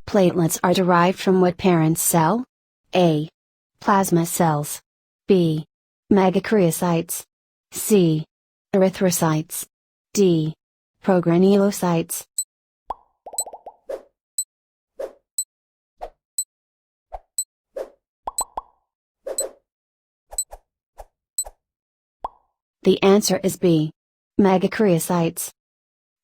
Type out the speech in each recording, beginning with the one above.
Platelets are derived from what parent cell? A. Plasma cells. B. Megakaryocytes. C. Erythrocytes. D. Progranulocytes. The answer is B. Megakaryocytes.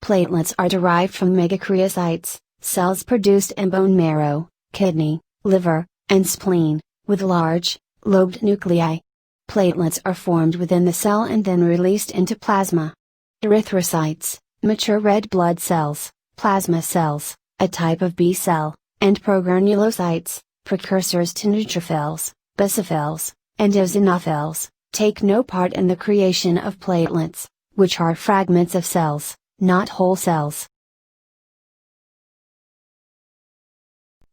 Platelets are derived from megakaryocytes, cells produced in bone marrow, kidney, liver, and spleen, with large, lobed nuclei. Platelets are formed within the cell and then released into plasma. Erythrocytes, mature red blood cells, plasma cells, a type of B cell, and progranulocytes, precursors to neutrophils, basophils, and eosinophils, take no part in the creation of platelets, which are fragments of cells, not whole cells.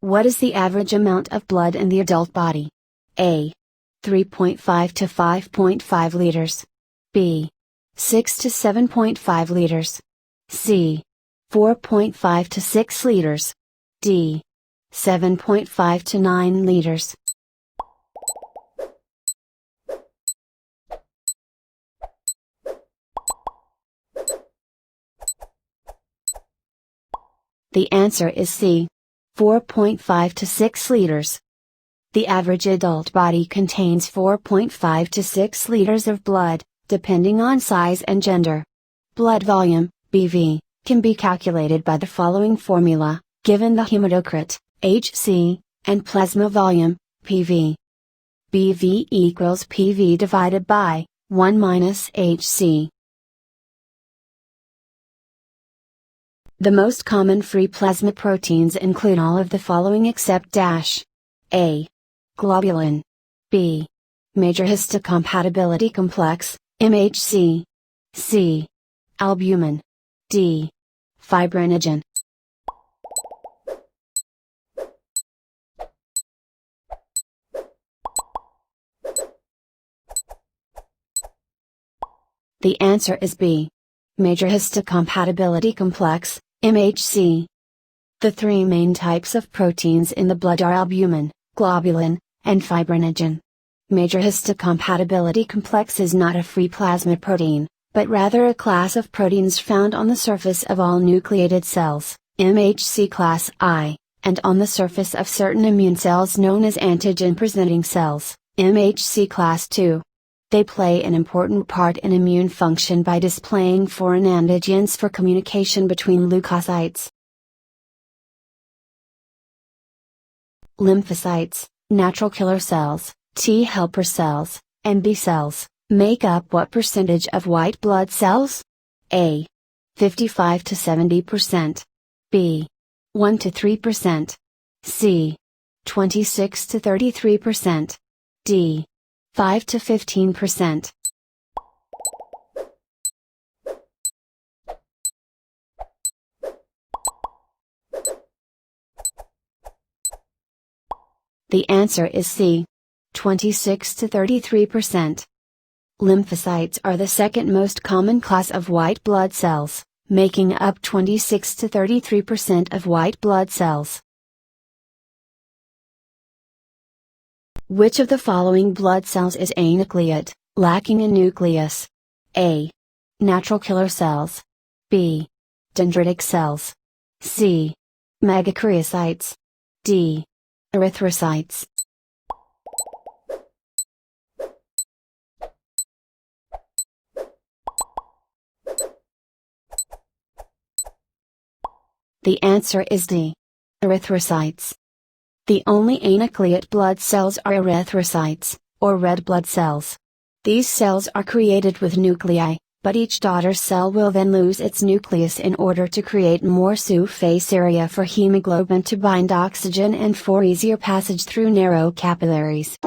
What is the average amount of blood in the adult body? A. 3.5 to 5.5 liters. B. 6 to 7.5 liters. C. 4.5 to 6 liters. D. 7.5 to 9 liters. The answer is C. 4.5 to 6 liters. The average adult body contains 4.5 to 6 liters of blood, depending on size and gender. Blood volume, BV, can be calculated by the following formula, given the hematocrit, HC, and plasma volume, PV. BV equals PV divided by 1 minus HC. The most common free plasma proteins include all of the following except dash. A. Globulin. B. Major histocompatibility complex, MHC. C. Albumin. D. Fibrinogen. The answer is B. Major histocompatibility complex, MHC. The three main types of proteins in the blood are albumin, globulin, and fibrinogen. Major histocompatibility complex is not a free plasma protein, but rather a class of proteins found on the surface of all nucleated cells, MHC class I, and on the surface of certain immune cells known as antigen-presenting cells, MHC class II. They play an important part in immune function by displaying foreign antigens for communication between leukocytes. Lymphocytes, natural killer cells, T helper cells, and B cells, make up what percentage of white blood cells? A. 55 to 70%. B. 1 to 3%. C. 26 to 33%. D. 5 to 15%. The answer is C. 26 to 33%. Lymphocytes are the second most common class of white blood cells, making up 26 to 33% of white blood cells. Which of the following blood cells is anucleate, lacking a nucleus? A. Natural killer cells. B. Dendritic cells. C. Megakaryocytes. D. Erythrocytes. The answer is D. Erythrocytes. The only anucleate blood cells are erythrocytes, or red blood cells. These cells are created with nuclei, but each daughter cell will then lose its nucleus in order to create more surface area for hemoglobin to bind oxygen and for easier passage through narrow capillaries.